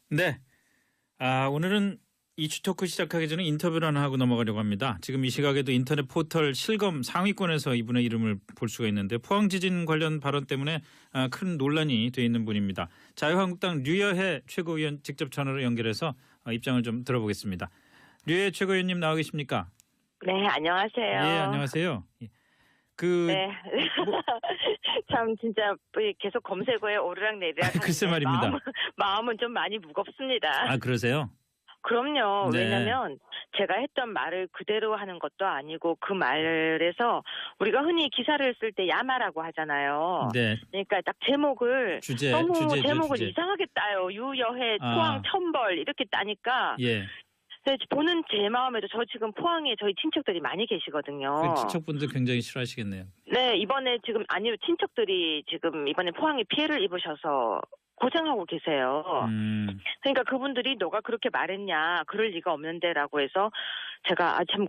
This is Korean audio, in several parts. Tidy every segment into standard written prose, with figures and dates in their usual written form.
네. 오늘은 이슈 토크 시작하기 전에 인터뷰를 하나 하고 넘어가려고 합니다. 지금 이 시각에도 인터넷 포털 실검 상위권에서 이분의 이름을 볼 수가 있는데 포항 지진 관련 발언 때문에 큰 논란이 돼 있는 분입니다. 자유한국당 류여해 최고위원 직접 전화로 연결해서 입장을 좀 들어보겠습니다. 류여해 최고위원님 나와 계십니까? 네, 안녕하세요. 예, 안녕하세요. 네. 참 진짜 계속 검색어에 오르락내리락 글쎄 말입니다. 마음은 좀 많이 무겁습니다. 아, 그러세요? 그럼요. 네. 왜냐하면 제가 했던 말을 그대로 하는 것도 아니고 그 말에서 우리가 흔히 기사를 쓸 때 야마라고 하잖아요. 네. 그러니까 딱 제목을 너무 주제죠, 제목을 주제. 이상하게 따요. 유여해, 포항, 천벌 이렇게 따니까 예. 그래서 보는 제 마음에도 저 지금 포항에 저희 친척들이 많이 계시거든요. 그 친척분들 굉장히 싫어하시겠네요. 네, 이번에 지금 친척들이 지금 이번에 포항에 피해를 입으셔서 고생하고 계세요. 그러니까 그분들이 너가 그렇게 말했냐, 그럴 리가 없는데라고 해서 제가 참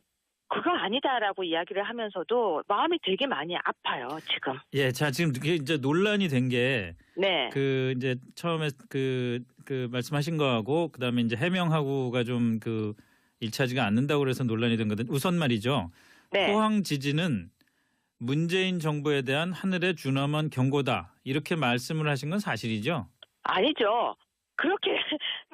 그거 아니다라고 이야기를 하면서도 마음이 되게 많이 아파요, 지금. 예, 자 지금 이게 이제 논란이 된 게 네. 그 이제 처음에 그 말씀하신 거하고 그다음에 이제 해명하고가 좀 그 일치하지가 않는다고 그래서 논란이 된 거든. 우선 말이죠. 네. 포항 지진은 문재인 정부에 대한 하늘의 준엄한 경고다. 이렇게 말씀을 하신 건 사실이죠? 아니죠. 그렇게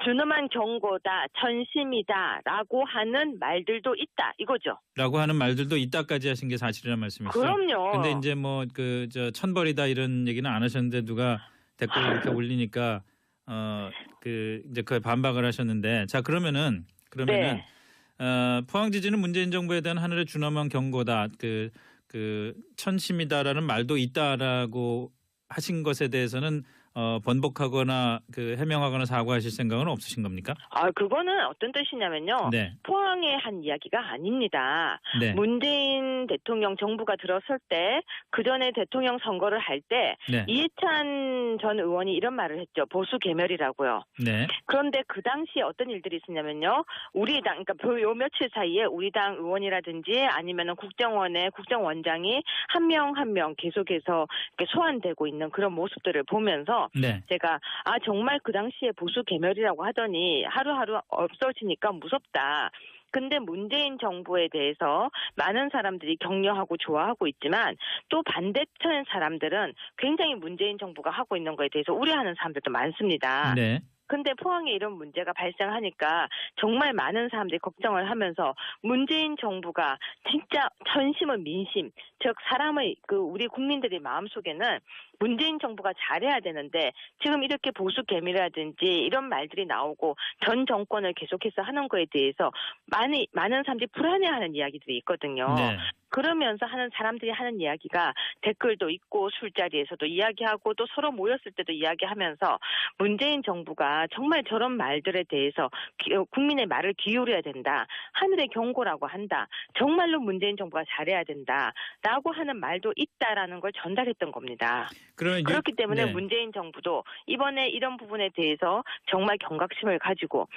준엄한 경고다, 전심이다라고 하는 말들도 있다 이거죠. 라고 하는 말들도 이따까지 하신 게 사실이라는 말씀이시죠? 그럼요. 근데 이제 뭐 그 저 천벌이다 이런 얘기는 안 하셨는데 누가 댓글을 이렇게 올리니까 그 이제 그에 반박을 하셨는데 자 그러면은 네. 포항 지진은 문재인 정부에 대한 하늘의 준엄한 경고다. 그 천심이다라는 말도 있다라고 하신 것에 대해서는 번복하거나 그 해명하거나 사과하실 생각은 없으신 겁니까? 그거는 어떤 뜻이냐면요. 네. 포항에 한 이야기가 아닙니다. 네. 문재인 대통령 정부가 들어설 때 그전에 대통령 선거를 할 때 네. 이해찬 전 의원이 이런 말을 했죠. 보수 개멸이라고요. 네. 그런데 그 당시에 어떤 일들이 있었냐면요. 우리 당, 그러니까 요 며칠 사이에 우리 당 의원이라든지 아니면은 국정원의 국정원장이 한 명 한 명 계속해서 이렇게 소환되고 있는 그런 모습들을 보면서 네. 제가 정말 그 당시에 보수 개멸이라고 하더니 하루하루 없어지니까 무섭다. 근데 문재인 정부에 대해서 많은 사람들이 격려하고 좋아하고 있지만 또 반대편 사람들은 굉장히 문재인 정부가 하고 있는 거에 대해서 우려하는 사람들도 많습니다. 네. 근데 포항에 이런 문제가 발생하니까 정말 많은 사람들이 걱정을 하면서 문재인 정부가 진짜 전심은 민심, 즉 사람의 우리 국민들의 마음속에는 문재인 정부가 잘해야 되는데 지금 이렇게 보수 개미라든지 이런 말들이 나오고 전 정권을 계속해서 하는 거에 대해서 많은 사람들이 불안해하는 이야기들이 있거든요. 네. 그러면서 하는 사람들이 하는 이야기가 댓글도 있고 술자리에서도 이야기하고 또 서로 모였을 때도 이야기하면서 문재인 정부가 정말 저런 말들에 대해서 국민의 말을 기울여야 된다. 하늘의 경고라고 한다. 정말로 문재인 정부가 잘해야 된다라고 하는 말도 있다라는 걸 전달했던 겁니다. 그렇기 때문에 네. 문재인 정부도 이번에 이런 부분에 대해서 정말 경각심을 가지고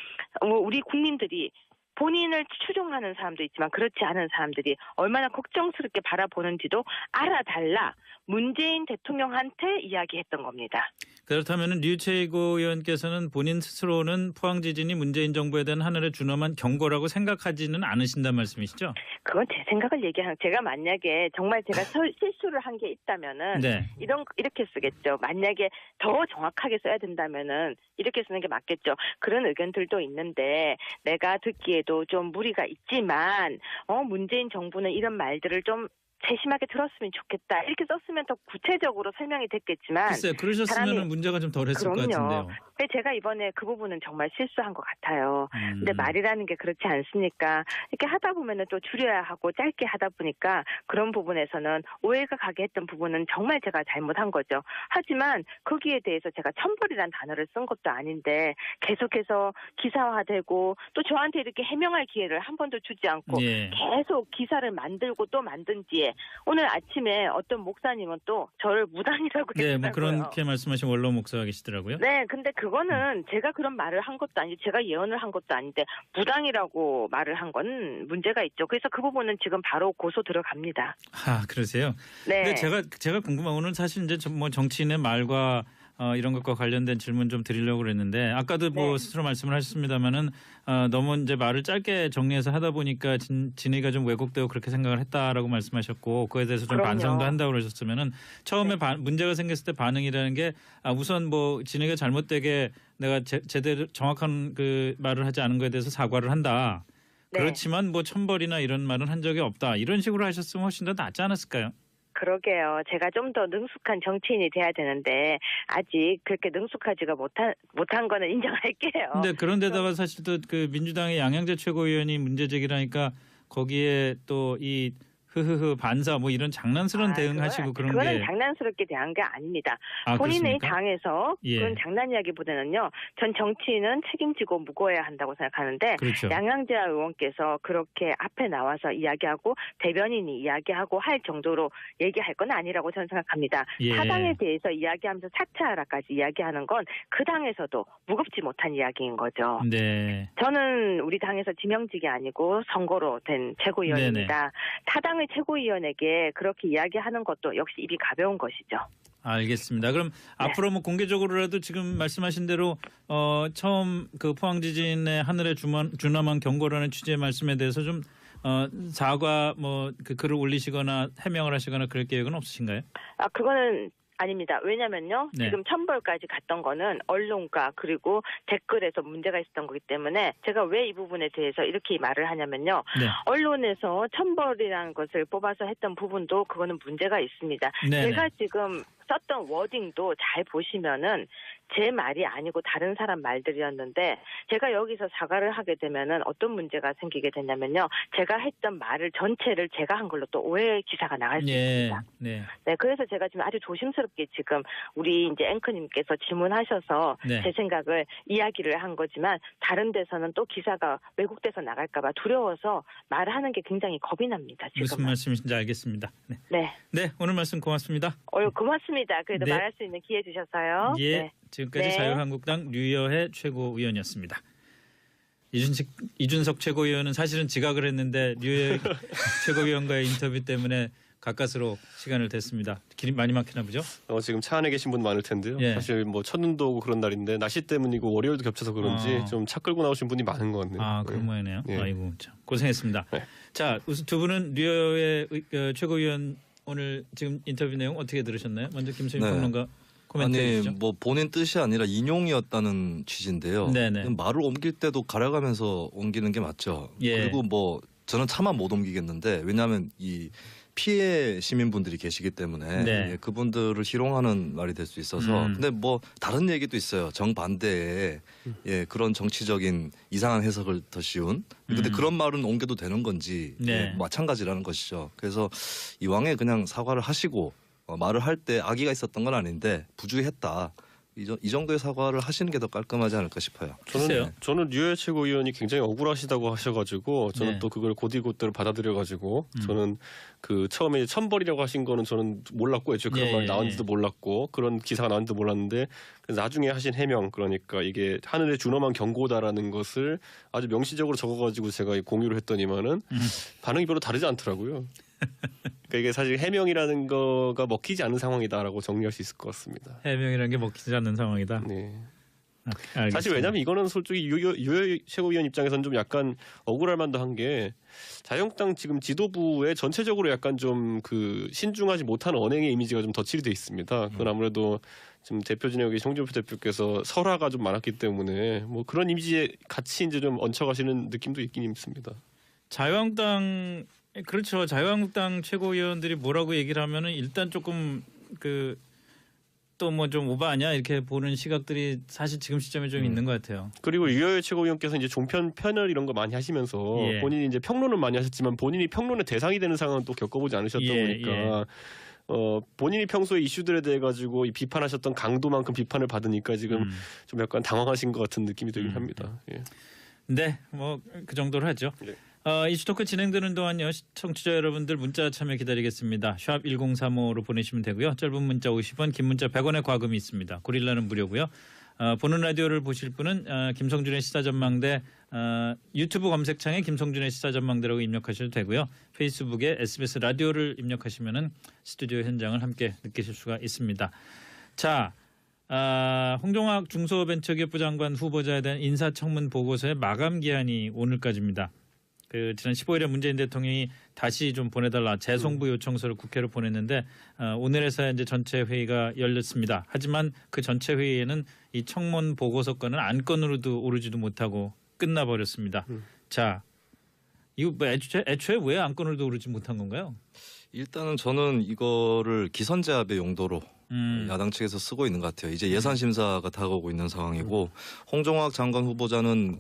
우리 국민들이 본인을 추종하는 사람도 있지만 그렇지 않은 사람들이 얼마나 걱정스럽게 바라보는지도 알아달라 문재인 대통령한테 이야기했던 겁니다. 그렇다면 류 최고위원께서는 본인 스스로는 포항 지진이 문재인 정부에 대한 하늘의 준엄한 경고라고 생각하지는 않으신다는 말씀이시죠? 그건 제 생각을 얘기하는 제가 만약에 정말 제가 실수를 한 게 있다면은 네. 이렇게 쓰겠죠. 만약에 더 정확하게 써야 된다면은 이렇게 쓰는 게 맞겠죠. 그런 의견들도 있는데 내가 듣기에도 좀 무리가 있지만 문재인 정부는 이런 말들을 좀 세심하게 들었으면 좋겠다. 이렇게 썼으면 더 구체적으로 설명이 됐겠지만. 글쎄요. 그러셨으면 문제가 좀 덜했을 것 같은데요. 근데 제가 이번에 그 부분은 정말 실수한 것 같아요. 근데 말이라는 게 그렇지 않습니까? 이렇게 하다 보면은 또 줄여야 하고 짧게 하다 보니까 그런 부분에서는 오해가 가게 했던 부분은 정말 제가 잘못한 거죠. 하지만 거기에 대해서 제가 천벌이라는 단어를 쓴 것도 아닌데 계속해서 기사화되고 또 저한테 이렇게 해명할 기회를 한 번도 주지 않고 예. 계속 기사를 만들고 또 만든 뒤에 오늘 아침에 어떤 목사님은 또 저를 무당이라고 네, 했더라고요. 뭐 그렇게 말씀하신 원로 목사가 계시더라고요. 네, 근데 그거는 제가 그런 말을 한 것도 아니고 제가 예언을 한 것도 아닌데 무당이라고 말을 한 건 문제가 있죠. 그래서 그 부분은 지금 바로 고소 들어갑니다. 아, 그러세요? 네. 근데 제가 궁금한 거는 사실 이제 뭐 정치인의 말과 이런 것과 관련된 질문 좀 드리려고 그랬는데 아까도 뭐 네. 스스로 말씀을 하셨습니다만은 너무 이제 말을 짧게 정리해서 하다 보니까 진위가 좀 왜곡되고 그렇게 생각을 했다라고 말씀하셨고 그에 대해서 좀 그럼요. 반성도 한다고 그러셨으면은 처음에 네. 문제가 생겼을 때 반응이라는 게 우선 뭐 진위가 잘못되게 내가 제대로 정확한 그 말을 하지 않은 거에 대해서 사과를 한다. 네. 그렇지만 뭐 천벌이나 이런 말은 한 적이 없다. 이런 식으로 하셨으면 훨씬 더 낫지 않았을까요? 그러게요. 제가 좀 더 능숙한 정치인이 돼야 되는데 아직 그렇게 능숙하지가 못한 거는 인정할게요. 근데 그런데다가 사실 또 그 민주당의 양양재 최고위원이 문제 제기를 하니까 거기에 또 이 흐흐흐 반사 뭐 이런 장난스러운 대응하시고 그런 그거는 게 장난스럽게 대한 게 아닙니다. 아, 본인의 그렇습니까? 당에서 예. 그런 장난 이야기보다는요. 전 정치인은 책임지고 무거워야 한다고 생각하는데 그렇죠. 양양재 의원께서 그렇게 앞에 나와서 이야기하고 대변인이 이야기하고 할 정도로 얘기할 건 아니라고 저는 생각합니다. 예. 사당에 대해서 이야기하면서 사퇴하라까지 이야기하는 건 그 당에서도 무겁지 못한 이야기인 거죠. 네. 저는 우리 당에서 지명직이 아니고 선거로 된 최고위원입니다. 타당의 최고위원에게 그렇게 이야기하는 것도 역시 입이 가벼운 것이죠. 알겠습니다. 그럼 앞으로 뭐 공개적으로라도 지금 말씀하신 대로 처음 그 포항 지진의 하늘에 준엄한 경고라는 취지의 말씀에 대해서 좀 사과 뭐 그 글을 올리시거나 해명을 하시거나 그럴 계획은 없으신가요? 그거는 아닙니다. 왜냐면요. 네. 지금 천벌까지 갔던 거는 언론과 그리고 댓글에서 문제가 있었던 거기 때문에 제가 왜 이 부분에 대해서 이렇게 말을 하냐면요. 네. 언론에서 천벌이라는 것을 뽑아서 했던 부분도 그거는 문제가 있습니다. 네네. 제가 지금 썼던 워딩도 잘 보시면은 제 말이 아니고 다른 사람 말들이었는데 제가 여기서 사과를 하게 되면은 어떤 문제가 생기게 되냐면요. 제가 했던 말을 전체를 제가 한 걸로 또 오해 기사가 나갈 수 있습니다. 네. 네, 그래서 제가 지금 아주 조심스럽게 지금 우리 이제 앵커님께서 질문하셔서 네. 제 생각을 이야기를 한 거지만 다른 데서는 또 기사가 왜곡돼서 나갈까봐 두려워서 말하는 게 굉장히 겁이 납니다. 지금. 무슨 말씀이신지 알겠습니다. 네. 네. 네, 오늘 말씀 고맙습니다. 고맙습니다. 그래도 네. 말할 수 있는 기회 주셔서요. 예, 네. 지금까지 네. 자유한국당 류여해 최고위원이었습니다. 이준석 최고위원은 사실은 지각을 했는데 류여해 최고위원과의 인터뷰 때문에 가까스로 시간을 댔습니다. 길이 많이 막히나 보죠? 지금 차 안에 계신 분 많을 텐데요. 예. 사실 뭐 첫눈도 오고 그런 날인데 날씨 때문이고 월요일도 겹쳐서 그런지 좀 차 끌고 나오신 분이 많은 것 같네요. 그런 모양이네요. 예. 아이고 참 고생했습니다. 네. 자, 우선 두 분은 류여해 최고위원 오늘 지금 인터뷰 내용 어떻게 들으셨나요? 먼저 김수민 네. 평론가 코멘트 해주시죠. 뭐 본인 뜻이 아니라 인용이었다는 취지인데요. 네네. 말을 옮길 때도 가려가면서 옮기는 게 맞죠. 예. 그리고 뭐 저는 차마 못 옮기겠는데 왜냐하면 이 피해 시민분들이 계시기 때문에 네. 예, 그분들을 희롱하는 말이 될 수 있어서 근데 뭐 다른 얘기도 있어요. 정반대에 예, 그런 정치적인 이상한 해석을 더 쉬운 근데 그런 말은 옮겨도 되는 건지 네. 예, 마찬가지라는 것이죠. 그래서 이왕에 그냥 사과를 하시고 말을 할 때 악의가 있었던 건 아닌데 부주의했다. 이 정도의 사과를 하시는 게 더 깔끔하지 않을까 싶어요. 글쎄요. 저는 류여해 최고위원이 굉장히 억울하시다고 하셔가지고 저는 네. 또 그걸 곧이곧대로 받아들여가지고 저는 그 처음에 천벌이라고 하신 거는 저는 몰랐고 애초에 그런 예, 말이 예. 나온지도 몰랐고 그런 기사가 나온지도 몰랐는데 그래서 나중에 하신 해명 그러니까 이게 하늘에 준엄한 경고다라는 것을 아주 명시적으로 적어가지고 제가 공유를 했더니만은 반응이 별로 다르지 않더라고요. 그러니까 이게 사실 해명이라는 거가 먹히지 않는 상황이다라고 정리할 수 있을 것 같습니다. 해명이라는 게 먹히지 않는 상황이다. 네. 알겠습니다. 사실 왜냐하면 이거는 솔직히 유여해 최고위원 입장에서는 좀 약간 억울할 만도 한 게 자유한국당 지금 지도부에 전체적으로 약간 좀 그 신중하지 못한 언행의 이미지가 좀 덧칠이 돼 있습니다. 그건 아무래도 지금 대표 진영의 홍준표 대표께서 설화가 좀 많았기 때문에 뭐 그런 이미지에 같이 이제 좀 얹혀가시는 느낌도 있긴 있습니다. 자유한국당 그렇죠. 자유한국당 최고위원들이 뭐라고 얘기를 하면은 일단 조금 그 또 뭐 좀 오버하냐 이렇게 보는 시각들이 사실 지금 시점에 좀 있는 것 같아요. 그리고 유여해 최고위원께서 이제 종편 패널 이런 거 많이 하시면서 예. 본인이 이제 평론을 많이 하셨지만 본인이 평론의 대상이 되는 상황은 또 겪어보지 않으셨다 예, 보니까 본인이 평소에 이슈들에 대해 가지고 이 비판하셨던 강도만큼 비판을 받으니까 지금 좀 약간 당황하신 것 같은 느낌이 들긴 합니다. 예. 네, 뭐 그 정도로 하죠. 네. 이슈토크 진행되는 동안요. 청취자 여러분들 문자 참여 기다리겠습니다. 샵 1035로 보내시면 되고요. 짧은 문자 50원, 긴 문자 100원의 과금이 있습니다. 고릴라는 무료고요. 보는 라디오를 보실 분은 김성준의 시사전망대 유튜브 검색창에 김성준의 시사전망대라고 입력하셔도 되고요. 페이스북에 SBS 라디오를 입력하시면은 스튜디오 현장을 함께 느끼실 수가 있습니다. 자, 홍종학 중소벤처기업부 장관 후보자에 대한 인사청문 보고서의 마감 기한이 오늘까지입니다. 그 지난 15일에 문재인 대통령이 다시 좀 보내달라 재송부 요청서를 국회로 보냈는데 오늘에서야 이제 전체 회의가 열렸습니다. 하지만 그 전체 회의에는 이 청문 보고서 건은 안건으로도 오르지도 못하고 끝나버렸습니다. 자, 이거 뭐 애초에 왜 안건으로도 오르지 못한 건가요? 일단은 저는 이거를 기선제압의 용도로 야당 측에서 쓰고 있는 것 같아요. 이제 예산 심사가 다가오고 있는 상황이고 홍종학 장관 후보자는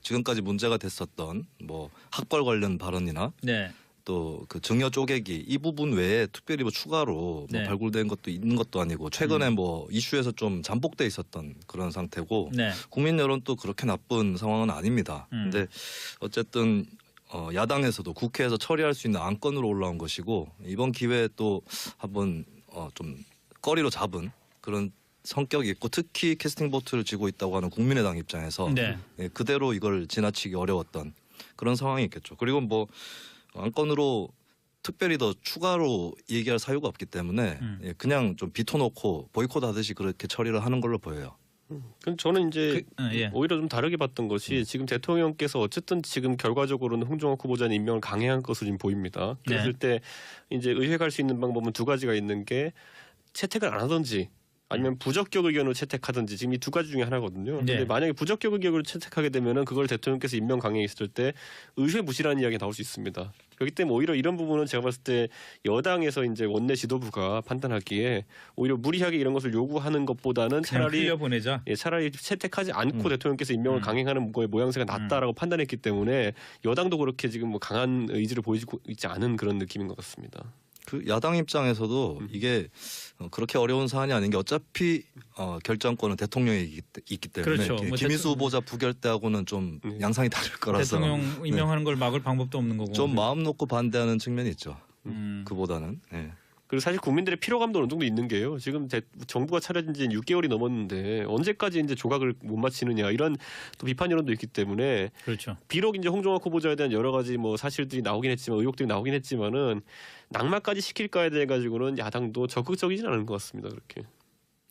지금까지 문제가 됐었던 뭐 학벌 관련 발언이나 네. 또 그 증여 쪼개기 이 부분 외에 특별히 뭐 추가로 네. 뭐 발굴된 것도 있는 것도 아니고 최근에 뭐 이슈에서 좀 잠복돼 있었던 그런 상태고 네. 국민 여론도 그렇게 나쁜 상황은 아닙니다. 근데 어쨌든 야당에서도 국회에서 처리할 수 있는 안건으로 올라온 것이고 이번 기회에 또 한번 좀 꺼리로 잡은 그런 성격이 있고 특히 캐스팅 보트를 쥐고 있다고 하는 국민의당 입장에서 네. 그대로 이걸 지나치기 어려웠던 그런 상황이 있겠죠. 그리고 뭐 안건으로 특별히 더 추가로 얘기할 사유가 없기 때문에 그냥 좀 비토놓고 보이콧 하듯이 그렇게 처리를 하는 걸로 보여요. 그럼 저는 이제 예. 오히려 좀 다르게 봤던 것이 지금 대통령께서 어쨌든 지금 결과적으로는 홍종학 후보자는 임명을 강행한 것으로 지금 보입니다. 그랬을 때 이제 의회 갈 수 있는 방법은 두 가지가 있는 게 채택을 안 하든지 아니면 부적격 의견으로 채택하든지 지금 이 두 가지 중에 하나거든요. 네. 근데 만약에 부적격 의견으로 채택하게 되면은 그걸 대통령께서 임명 강행했을 때 의회 무시라는 이야기가 나올 수 있습니다. 그렇기 때문에 오히려 이런 부분은 제가 봤을 때 여당에서 이제 원내 지도부가 판단하기에 오히려 무리하게 이런 것을 요구하는 것보다는 차라리 흘려보내자. 차라리 채택하지 않고 대통령께서 임명을 강행하는 거의 모양새가 낫다라고 판단했기 때문에 여당도 그렇게 지금 뭐 강한 의지를 보이고 있지 않은 그런 느낌인 것 같습니다. 그 야당 입장에서도 이게 그렇게 어려운 사안이 아닌 게 어차피 결정권은 대통령이 있기 때문에 그렇죠. 뭐 김희수 후보자 부결 때하고는 좀 양상이 다를 거라서 대통령 임명하는 걸 막을 방법도 없는 거고. 좀 마음 놓고 반대하는 측면이 있죠. 음. 그보다는. 예. 그리고 사실 국민들의 피로감도 어느 정도 있는 게요. 지금 정부가 차려진 지 6개월이 넘었는데 언제까지 이제 조각을 못 맞히느냐 이런 또 비판 여론도 있기 때문에 그렇죠. 비록 이제 홍종학 후보자에 대한 여러 가지 뭐 사실들이 나오긴 했지만 의혹들이 나오긴 했지만은 낙마까지 시킬까에 대해 가지고는 야당도 적극적이진 않은 것 같습니다. 그렇게.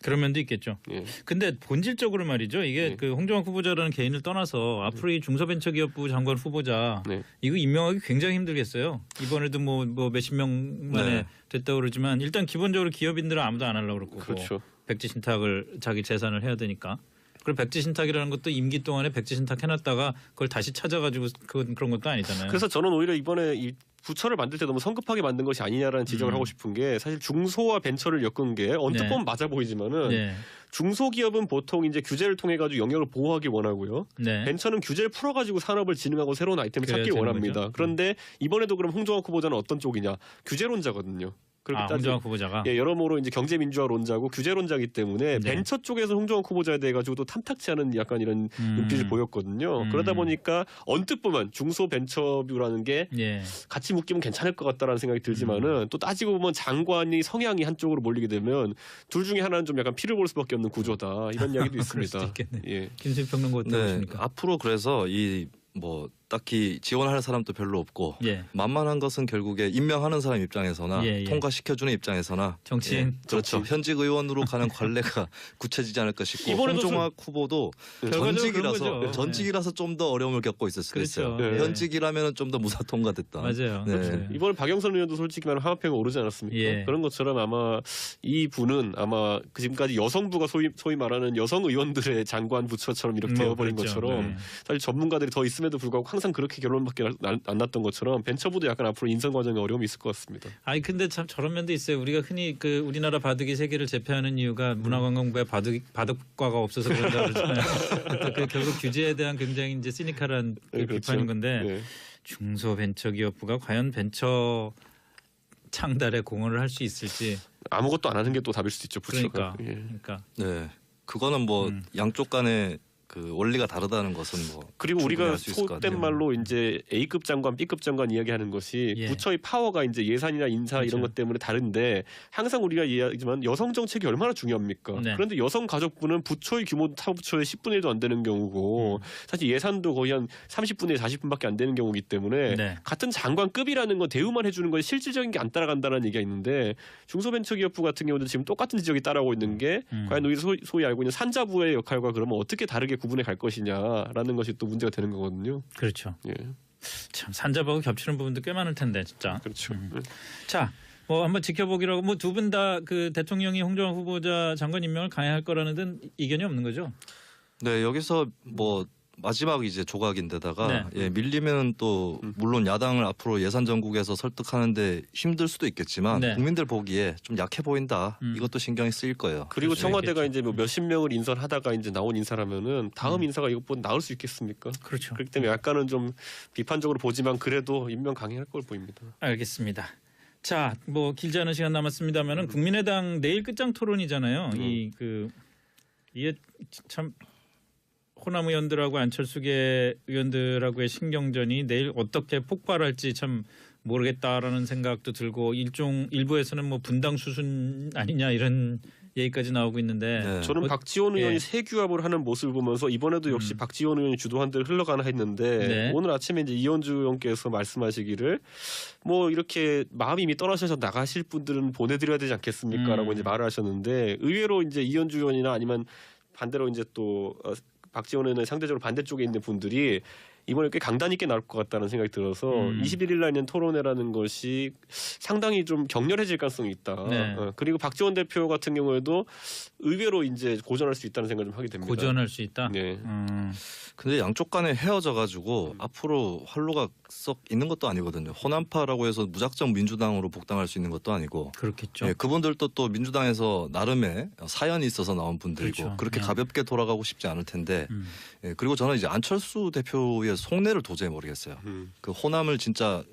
그런 면도 있겠죠. 예. 근데 본질적으로 말이죠. 이게 네. 그 홍종학 후보자라는 개인을 떠나서 앞으로 이 중소벤처기업부 장관 후보자 네. 이거 임명하기 굉장히 힘들겠어요. 이번에도 뭐 몇십 명 만에 네. 됐다고 그러지만 일단 기본적으로 기업인들은 아무도 안 하려고 그러고 그렇죠. 백지 신탁을 자기 재산을 해야 되니까. 그리고 백지 신탁이라는 것도 임기 동안에 백지 신탁 해놨다가 그걸 다시 찾아가지고 그런 것도 아니잖아요. 그래서 저는 오히려 이번에 이 부처를 만들 때 너무 성급하게 만든 것이 아니냐라는 지적을 하고 싶은 게 사실 중소와 벤처를 엮은 게 언뜻 네. 보면 맞아 보이지만은 네. 중소기업은 보통 이제 규제를 통해 가지고 영역을 보호하기 원하고요. 네. 벤처는 규제를 풀어가지고 산업을 진흥하고 새로운 아이템을 그래야 찾기 되는 원합니다. 거죠. 그런데 이번에도 그럼 홍종학 후보자는 어떤 쪽이냐? 규제론자거든요. 그렇게 홍종학 후보자가. 예, 여러모로 이제 경제민주화론자고 규제론자이기 때문에 네. 벤처 쪽에서 홍종학 후보자에 대해 가지고 또 탐탁치 않은 약간 이런 눈빛을 보였거든요. 그러다 보니까 언뜻 보면 중소벤처뷰라는 게 예. 같이 묶이면 괜찮을 것 같다라는 생각이 들지만은 또 따지고 보면 장관이 성향이 한쪽으로 몰리게 되면 둘 중에 하나는 좀 약간 피를 볼 수밖에 없는 구조다 이런 이야기도 그럴 수도 있습니다. 있겠네. 예. 김수희 평론가 어떻게 네. 보십니까? 앞으로 그래서 이 뭐 딱히 지원할 사람도 별로 없고 예. 만만한 것은 결국에 임명하는 사람 입장에서나 예, 예. 통과시켜주는 입장에서나 정치인. 예, 그렇죠. 현직 의원으로 가는 관례가 굳혀지지 않을까 싶고 이번에도 홍종학 후보도 결과적으로 그런 거죠. 전직이라서 좀 더 어려움을 겪고 있을 수도 그렇죠. 있어요. 네. 현직이라면 좀 더 무사 통과됐다. 맞아요. 네. 이번에 박영선 의원도 솔직히 말하면 하마평이 오르지 않았습니까? 예. 그런 것처럼 아마 이 분은 아마 그 지금까지 여성부가 소위 말하는 여성 의원들의 장관 부처처럼 이렇게 되어버린 그렇죠. 것처럼 네. 사실 전문가들이 더 있음에도 불구하고 항상 그렇게 결론밖에 안 났던 것처럼 벤처부도 약간 앞으로 인선 과정에 어려움이 있을 것 같습니다. 아니 근데 참 저런 면도 있어요. 우리가 흔히 그 우리나라 바둑이 세계를 제패하는 이유가 문화관광부에 바둑과가 없어서 그런다 그러잖아요. 그 결국 규제에 대한 굉장히 이제 시니컬한 그 네, 그렇죠. 비판인 건데 네. 중소벤처기업부가 과연 벤처 창달에 공헌을 할 수 있을지. 아무것도 안 하는 게 또 답일 수도 있죠. 부처가. 그러니까. 예. 그러니까. 네. 그거는 뭐 양쪽 간에 그 원리가 다르다는 것은 뭐 그리고 충분히 우리가 알수 있을 것 속된 같아요. 말로 이제 A급 장관, B급 장관 이야기하는 것이 예. 부처의 파워가 이제 예산이나 인사 그렇죠. 이런 것 때문에 다른데 항상 우리가 이야기하지만 여성 정책이 얼마나 중요합니까? 네. 그런데 여성가족부는 부처의 규모 타부처의 10분의 1도 안 되는 경우고 사실 예산도 거의 한 30분의 40분밖에 안 되는 경우이기 때문에 네. 같은 장관급이라는 건 대우만 해주는 건 실질적인 게 안 따라간다는 얘기가 있는데 중소벤처기업부 같은 경우도 지금 똑같은 지적이 따라오고 있는 게 과연 우리 소위 알고 있는 산자부의 역할과 그러면 어떻게 다르게 구분해 갈 것이냐라는 것이 또 문제가 되는 거거든요. 그렇죠. 예, 참 산자하고 겹치는 부분도 꽤 많을 텐데 진짜. 그렇죠. 자, 뭐 한번 지켜보기로 하고 뭐 두 분 다 그 대통령이 홍정화 후보자 장관 임명을 강행할 거라는 데는 이견이 없는 거죠? 네, 여기서 뭐 마지막 이제 조각인데다가 네. 예, 밀리면 또 물론 야당을 앞으로 예산 전국에서 설득하는데 힘들 수도 있겠지만 네. 국민들 보기에 좀 약해 보인다. 이것도 신경이 쓰일 거예요. 그리고 그럴 수 청와대가 있겠죠. 이제 뭐 몇십 명을 인선하다가 이제 나온 인사라면은 다음 인사가 이것보다 나을 수 있겠습니까? 그렇죠. 그렇기 때문에 약간은 좀 비판적으로 보지만 그래도 임명 강행할 걸 보입니다. 알겠습니다. 자, 뭐 길지 않은 시간 남았습니다만은 국민의당 내일 끝장 토론이잖아요. 이게 참 호남 의원들하고 안철수계 의원들하고의 신경전이 내일 어떻게 폭발할지 참 모르겠다라는 생각도 들고 일부에서는 뭐 분당 수순 아니냐 이런 얘기까지 나오고 있는데 네. 저는 박지원 의원이 예. 세규합을 하는 모습을 보면서 이번에도 역시 박지원 의원이 주도한 대로 흘러가나 했는데 네. 오늘 아침에 이제 이현주 의원께서 말씀하시기를 뭐 이렇게 마음이 이미 떠나셔서 나가실 분들은 보내드려야 되지 않겠습니까라고 이제 말을 하셨는데 의외로 이제 이현주 의원이나 아니면 반대로 이제 또 박지원 의원은 상대적으로 반대쪽에 있는 분들이 이번에 꽤 강단 있게 나올 것 같다는 생각이 들어서 21일 날 있는 토론회라는 것이 상당히 좀 격렬해질 가능성이 있다. 네. 그리고 박지원 대표 같은 경우에도 의외로 이제 고전할 수 있다는 생각을 좀 하게 됩니다. 고전할 수 있다. 네. 근데 양쪽 간에 헤어져 가지고 앞으로 활로가 썩 있는 것도 아니거든요. 호남파라고 해서 무작정 민주당으로 복당할 수 있는 것도 아니고. 그렇겠죠. 예, 그분들도 또 민주당에서 나름의 사연이 있어서 나온 분들이고 그렇죠. 그렇게 네. 가볍게 돌아가고 싶지 않을 텐데 예, 그리고 저는 이제 안철수 대표의 속내를 도저히 모르겠어요. 그 호남을 진짜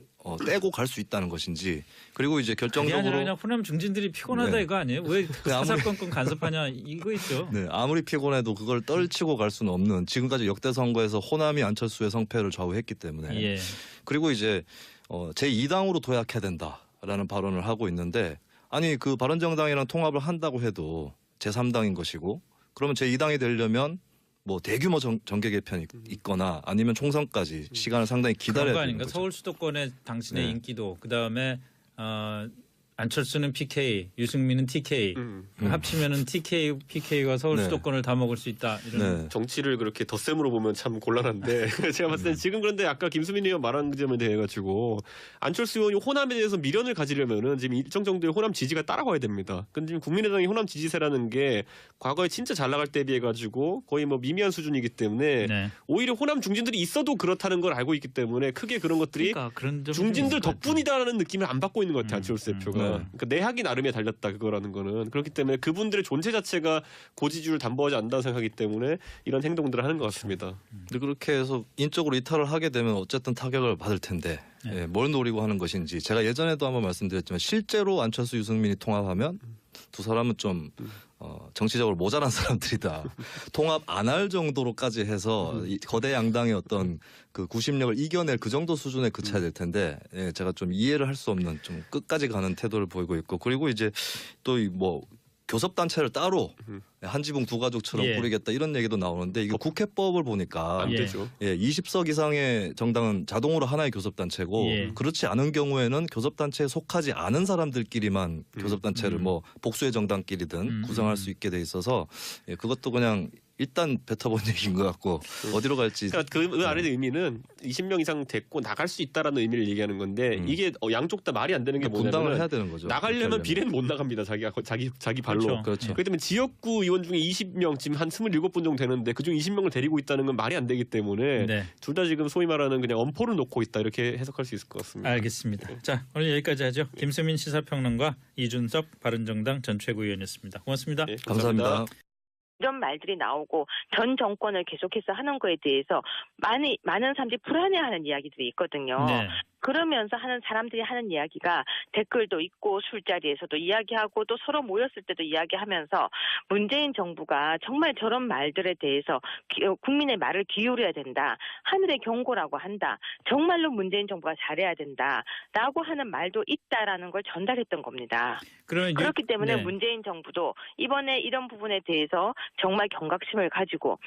떼고 갈 수 있다는 것인지 그리고 이제 그게 아니라 결정적으로 그냥 호남 중진들이 피곤하다 네. 이거 아니에요? 왜 아무리- 사사건건 간섭하냐 이거 있죠. 네, 아무리 피곤해도 그걸 떨치고 갈 수는 없는 지금까지 역대 선거에서 호남이 안철수의 성패를 좌우했기 때문에 예. 그리고 이제 제2당으로 도약해야 된다라는 발언을 하고 있는데 아니 그 바른정당이랑 통합을 한다고 해도 제3당인 것이고 그러면 제2당이 되려면 뭐 대규모 정계 개편이 있거나 아니면 총선까지 시간을 상당히 그런 기다려야 거 되는 아닌가? 거죠. 서울 수도권의 당신의 네. 인기도 그다음에 안철수는 PK, 유승민은 TK 합치면은 TK, PK가 서울 네. 수도권을 다 먹을 수 있다 이런. 네. 정치를 그렇게 덧셈으로 보면 참 곤란한데 제가 봤을 때 지금 그런데 아까 김수민 의원 말한 그 점에 대해 가지고 안철수 의원이 호남에 대해서 미련을 가지려면은 지금 일정 정도의 호남 지지가 따라와야 됩니다. 근데 지금 국민의당의 호남 지지세라는 게 과거에 진짜 잘 나갈 때에 비해 가지고 거의 뭐 미미한 수준이기 때문에 네. 오히려 호남 중진들이 있어도 그렇다는 걸 알고 있기 때문에 크게 그런 것들이 그러니까 그런 점이 좀 중진들 있을 것 같아요. 덕분이다라는 느낌을 안 받고 있는 것 같아요. 안철수 대표가. 네. 그러니까 내학이 나름에 달렸다 그거라는 거는. 그렇기 때문에 그분들의 존재 자체가 고지주를 담보하지 않는다는 생각이기 때문에 이런 행동들을 하는 것 같습니다. 근데 그렇게 해서 인적으로 이탈을 하게 되면 어쨌든 타격을 받을 텐데 예, 뭘 노리고 하는 것인지 제가 예전에도 한번 말씀드렸지만 실제로 안철수 유승민이 통합하면 두 사람은 좀 정치적으로 모자란 사람들이다. 통합 안 할 정도로까지 해서 이 거대 양당의 어떤 그 구심력을 이겨낼 그 정도 수준에 그쳐야 될 텐데 예, 제가 좀 이해를 할 수 없는 좀 끝까지 가는 태도를 보이고 있고 그리고 이제 또 뭐 교섭단체를 따로 한 지붕 두 가족처럼 예. 꾸리겠다 이런 얘기도 나오는데 이거 국회법을 보니까 안 예. 되죠. 예, 20석 이상의 정당은 자동으로 하나의 교섭단체고 예. 그렇지 않은 경우에는 교섭단체에 속하지 않은 사람들끼리만 교섭단체를 뭐 복수의 정당끼리든 구성할 수 있게 돼 있어서 예, 그것도 그냥 일단 뱉어본 얘기인 것 같고 어디로 갈지 그러니까 그 안에 의미는 20명 이상 됐고 나갈 수 있다라는 의미를 얘기하는 건데 이게 양쪽 다 말이 안 되는 게 분당을 뭐냐면 해야 되는 거죠. 나가려면 비례는 못 나갑니다. 자기 발로. 그렇죠. 그렇죠. 그렇기 때문에 지역구 의원 중에 20명 지금 한 27분 정도 되는데 그중 20명을 데리고 있다는 건 말이 안 되기 때문에 네. 둘 다 지금 소위 말하는 그냥 엄포를 놓고 있다 이렇게 해석할 수 있을 것 같습니다. 알겠습니다. 자 오늘 여기까지 하죠. 김수민 시사평론가 이준석 바른정당 전 최고위원이었습니다. 고맙습니다. 네, 감사합니다. 이런 말들이 나오고 전 정권을 계속해서 하는 거에 대해서 많은 사람들이 불안해하는 이야기들이 있거든요. 네. 그러면서 하는 사람들이 하는 이야기가 댓글도 있고 술자리에서도 이야기하고 또 서로 모였을 때도 이야기하면서 문재인 정부가 정말 저런 말들에 대해서 국민의 말을 기울여야 된다. 하늘의 경고라고 한다. 정말로 문재인 정부가 잘해야 된다라고 하는 말도 있다라는 걸 전달했던 겁니다. 그렇기 때문에 네. 문재인 정부도 이번에 이런 부분에 대해서 정말 경각심을 가지고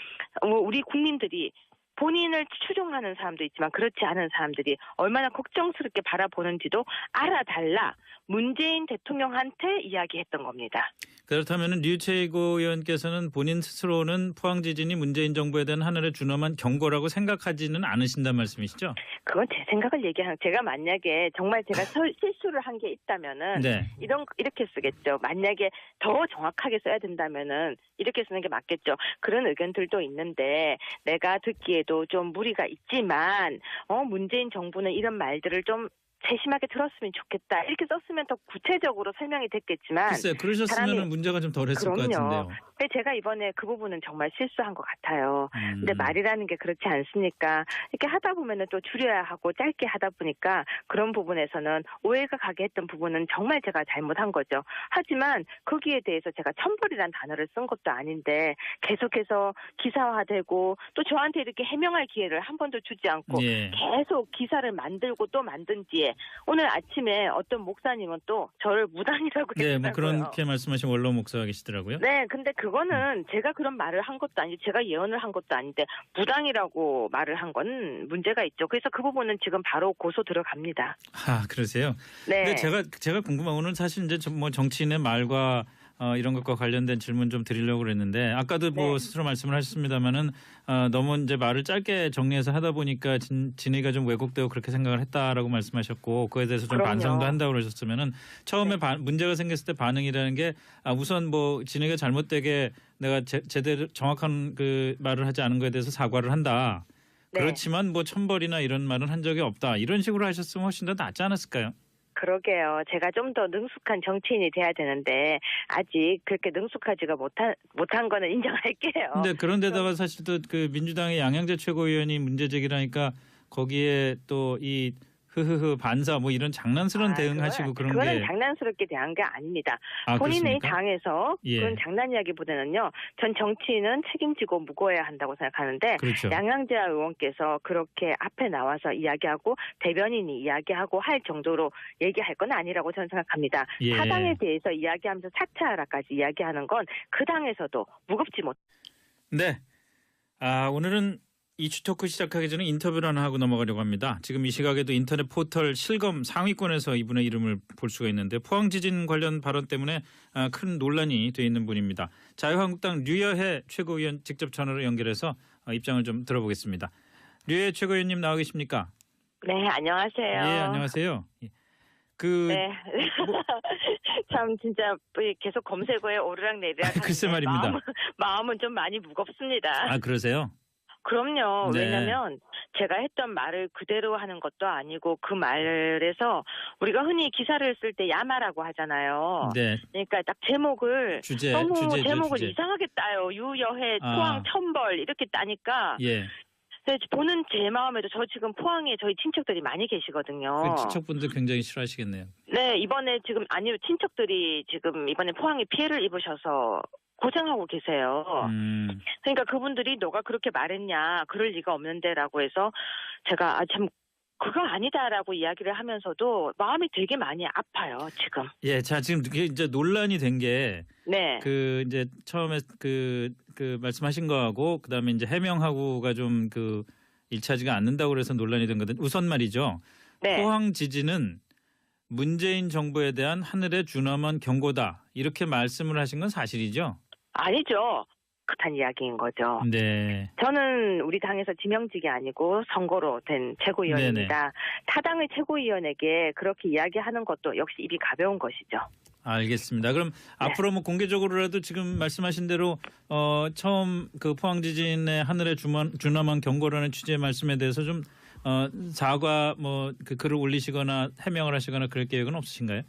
우리 국민들이 본인을 추종하는 사람도 있지만 그렇지 않은 사람들이 얼마나 걱정스럽게 바라보는지도 알아달라 문재인 대통령한테 이야기했던 겁니다. 그렇다면 류 최고위원께서는 본인 스스로는 포항 지진이 문재인 정부에 대한 하늘의 준엄한 경고라고 생각하지는 않으신다는 말씀이시죠? 그건 제 생각을 얘기하는 제가 만약에 정말 제가 실수를 한 게 있다면은 네. 이렇게 쓰겠죠. 만약에 더 정확하게 써야 된다면은 이렇게 쓰는 게 맞겠죠. 그런 의견들도 있는데 내가 듣기에도 좀 무리가 있지만 문재인 정부는 이런 말들을 좀 세심하게 들었으면 좋겠다. 이렇게 썼으면 더 구체적으로 설명이 됐겠지만 글쎄요. 그러셨으면 문제가 좀 덜했을 것 같은데요. 근데 제가 이번에 그 부분은 정말 실수한 것 같아요. 근데 말이라는 게 그렇지 않습니까? 이렇게 하다 보면은 또 줄여야 하고 짧게 하다 보니까 그런 부분에서는 오해가 가게 했던 부분은 정말 제가 잘못한 거죠. 하지만 거기에 대해서 제가 천벌이란 단어를 쓴 것도 아닌데 계속해서 기사화되고 또 저한테 이렇게 해명할 기회를 한 번도 주지 않고 예. 계속 기사를 만들고 또 만든 뒤에 오늘 아침에 어떤 목사님은 또 저를 무당이라고 네, 했더라고요. 뭐 그렇게 말씀하신 원로 목사가 계시더라고요. 네, 근데 그거는 제가 그런 말을 한 것도 아니고 제가 예언을 한 것도 아닌데 무당이라고 말을 한 건 문제가 있죠. 그래서 그 부분은 지금 바로 고소 들어갑니다. 아, 그러세요? 네. 근데 제가 궁금한 거는 사실 이제 뭐 정치인의 말과 이런 것과 관련된 질문 좀 드리려고 그랬는데 아까도 뭐 네. 스스로 말씀을 하셨습니다마는 너무 이제 말을 짧게 정리해서 하다 보니까 진위가 좀 왜곡되고 그렇게 생각을 했다라고 말씀하셨고 그에 대해서 좀 그럼요. 반성도 한다고 그러셨으면은 처음에 네. 문제가 생겼을 때 반응이라는 게 우선 뭐 진위가 잘못되게 내가 제대로 정확한 그 말을 하지 않은 거에 대해서 사과를 한다. 네. 그렇지만 뭐 천벌이나 이런 말은 한 적이 없다. 이런 식으로 하셨으면 훨씬 더 낫지 않았을까요? 그러게요. 제가 좀 더 능숙한 정치인이 돼야 되는데 아직 그렇게 능숙하지가 못한 거는 인정할게요. 근데 그런데다가 사실 또 그 민주당의 양양재 최고위원이 문제 제기라니까 거기에 또 이 흐흐흐 반사 뭐 이런 장난스러운 대응하시고 그런 그거는 게 장난스럽게 대한 게 아닙니다. 아, 본인의 그렇습니까? 당에서 예. 그런 장난이야기보다는요. 전 정치인은 책임지고 무거워야 한다고 생각하는데 그렇죠. 양양재 의원께서 그렇게 앞에 나와서 이야기하고 대변인이 이야기하고 할 정도로 얘기할 건 아니라고 저는 생각합니다. 예. 사당에 대해서 이야기하면서 사퇴하라까지 이야기하는 건 그 당에서도 무겁지 못. 네. 오늘은 이슈 토크 시작하기 전에 인터뷰를 하나 하고 넘어가려고 합니다. 지금 이 시각에도 인터넷 포털 실검 상위권에서 이분의 이름을 볼 수가 있는데 포항 지진 관련 발언 때문에 큰 논란이 돼 있는 분입니다. 자유한국당 류여해 최고위원 직접 전화로 연결해서 입장을 좀 들어보겠습니다. 류여해 최고위원님 나와 계십니까? 네, 안녕하세요. 예, 안녕하세요. 네. 참 진짜 계속 검색어에 오르락내리락 글쎄 말입니다. 마음은 좀 많이 무겁습니다. 그러세요? 그럼요. 네. 왜냐하면 제가 했던 말을 그대로 하는 것도 아니고 그 말에서 우리가 흔히 기사를 쓸 때 야마라고 하잖아요. 네. 그러니까 딱 제목을 너무 주제죠, 제목을 주제. 이상하게 따요. 유여해, 포항 천벌 이렇게 따니까 예. 보는 제 마음에도 저 지금 포항에 저희 친척들이 많이 계시거든요. 그 친척분들 굉장히 싫어하시겠네요. 네, 이번에 지금 친척들이 지금 이번에 포항에 피해를 입으셔서 고생하고 계세요. 그러니까 그분들이 너가 그렇게 말했냐, 그럴 리가 없는데라고 해서 제가 참 그거 아니다라고 이야기를 하면서도 마음이 되게 많이 아파요, 지금. 예, 자 지금 이게 이제 논란이 된 게 네. 그 이제 처음에 그 말씀하신 거하고 그다음에 이제 해명하고가 좀 그 일치하지가 않는다고 그래서 논란이 된 거든. 우선 말이죠. 네. 포항 지진은 문재인 정부에 대한 하늘의 준엄한 경고다. 이렇게 말씀을 하신 건 사실이죠? 아니죠. 그딴 이야기인 거죠. 네. 저는 우리 당에서 지명직이 아니고 선거로 된 최고위원입니다. 네네. 타당의 최고위원에게 그렇게 이야기하는 것도 역시 입이 가벼운 것이죠. 알겠습니다. 그럼 앞으로 뭐 공개적으로라도 지금 말씀하신 대로 처음 그 포항 지진의 하늘의 준엄한 경고라는 취지의 말씀에 대해서 좀 사과 뭐 그 글을 올리시거나 해명을 하시거나 그럴 계획은 없으신가요?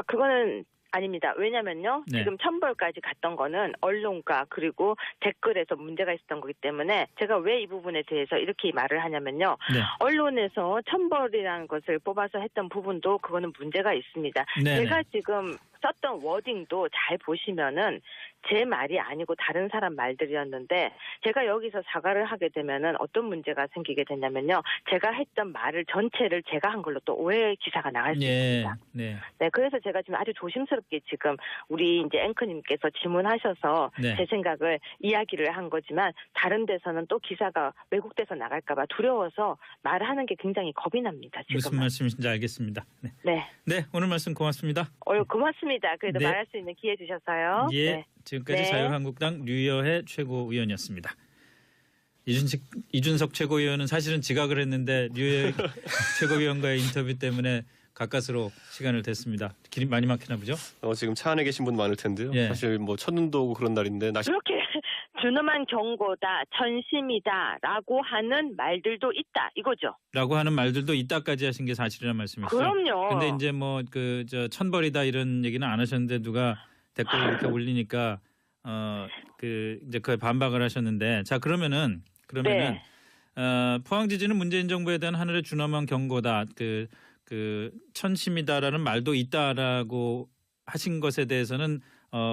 그거는 아닙니다. 왜냐면요. 네. 지금 천벌까지 갔던 거는 언론과 그리고 댓글에서 문제가 있었던 거기 때문에 제가 왜 이 부분에 대해서 이렇게 말을 하냐면요. 네. 언론에서 천벌이라는 것을 뽑아서 했던 부분도 그거는 문제가 있습니다. 네네. 제가 지금 썼던 워딩도 잘 보시면은 제 말이 아니고 다른 사람 말들이었는데 제가 여기서 사과를 하게 되면은 어떤 문제가 생기게 되냐면요. 제가 했던 말을 전체를 제가 한 걸로 또 오해 기사가 나갈 수 예. 있습니다. 네. 네, 그래서 제가 지금 아주 조심스럽게 지금 우리 이제 앵커님께서 질문하셔서 네. 제 생각을 이야기를 한 거지만 다른 데서는 또 기사가 왜곡돼서 나갈까봐 두려워서 말하는 게 굉장히 겁이 납니다. 지금. 무슨 말씀이신지 알겠습니다. 네. 네. 네, 오늘 말씀 고맙습니다. 고맙습니다. 그래도 네. 말할 수 있는 기회 주셔서요. 예. 네. 지금까지 네. 자유한국당 류여해 최고위원이었습니다. 이준석 최고위원은 사실은 지각을 했는데 류여해 최고위원과의 인터뷰 때문에 가까스로 시간을 댔습니다. 길이 많이 막히나 보죠? 지금 차 안에 계신 분 많을 텐데요. 예. 사실 뭐 첫눈도 오고 그런 날인데 날씨 그렇게 준엄한 경고다, 전심이다라고 하는 말들도 있다 이거죠. 라고 하는 말들도 이따까지 하신 게 사실이라는 말씀이시죠? 그럼요. 근데 이제 뭐 천벌이다 이런 얘기는 안 하셨는데 누가 댓글 이렇게 올리니까 이제 그에 반박을 하셨는데 자 그러면은 네. 포항 지진은 문재인 정부에 대한 하늘의 준엄한 경고다. 천심이다라는 말도 있다라고 하신 것에 대해서는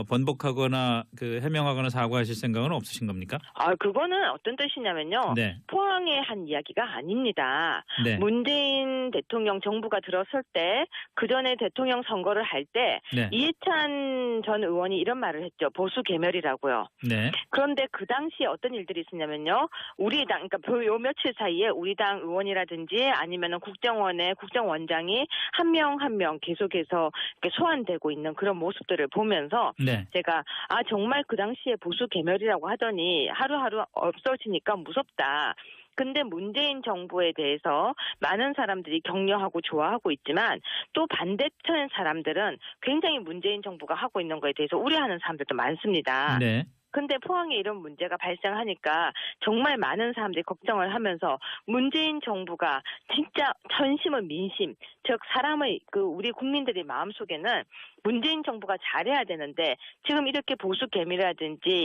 번복하거나 해명하거나 사과하실 생각은 없으신 겁니까? 그거는 어떤 뜻이냐면요. 네. 포항에 한 이야기가 아닙니다. 네. 문재인 대통령 정부가 들어설 때 그전에 대통령 선거를 할 때 네. 이해찬 전 의원이 이런 말을 했죠. 보수 개멸이라고요. 네. 그런데 그 당시에 어떤 일들이 있었냐면요. 우리 당, 그러니까 요 며칠 사이에 우리 당 의원이라든지 아니면은 국정원의 국정원장이 한 명 한 명 계속해서 이렇게 소환되고 있는 그런 모습들을 보면서 네. 제가 정말 그 당시에 보수 개멸이라고 하더니 하루하루 없어지니까 무섭다. 근데 문재인 정부에 대해서 많은 사람들이 격려하고 좋아하고 있지만 또 반대편 사람들은 굉장히 문재인 정부가 하고 있는 거에 대해서 우려하는 사람들도 많습니다. 네. 근데 포항에 이런 문제가 발생하니까 정말 많은 사람들이 걱정을 하면서 문재인 정부가 진짜 전심은 민심, 즉 사람의 우리 국민들의 마음속에는 문재인 정부가 잘해야 되는데 지금 이렇게 보수 개미라든지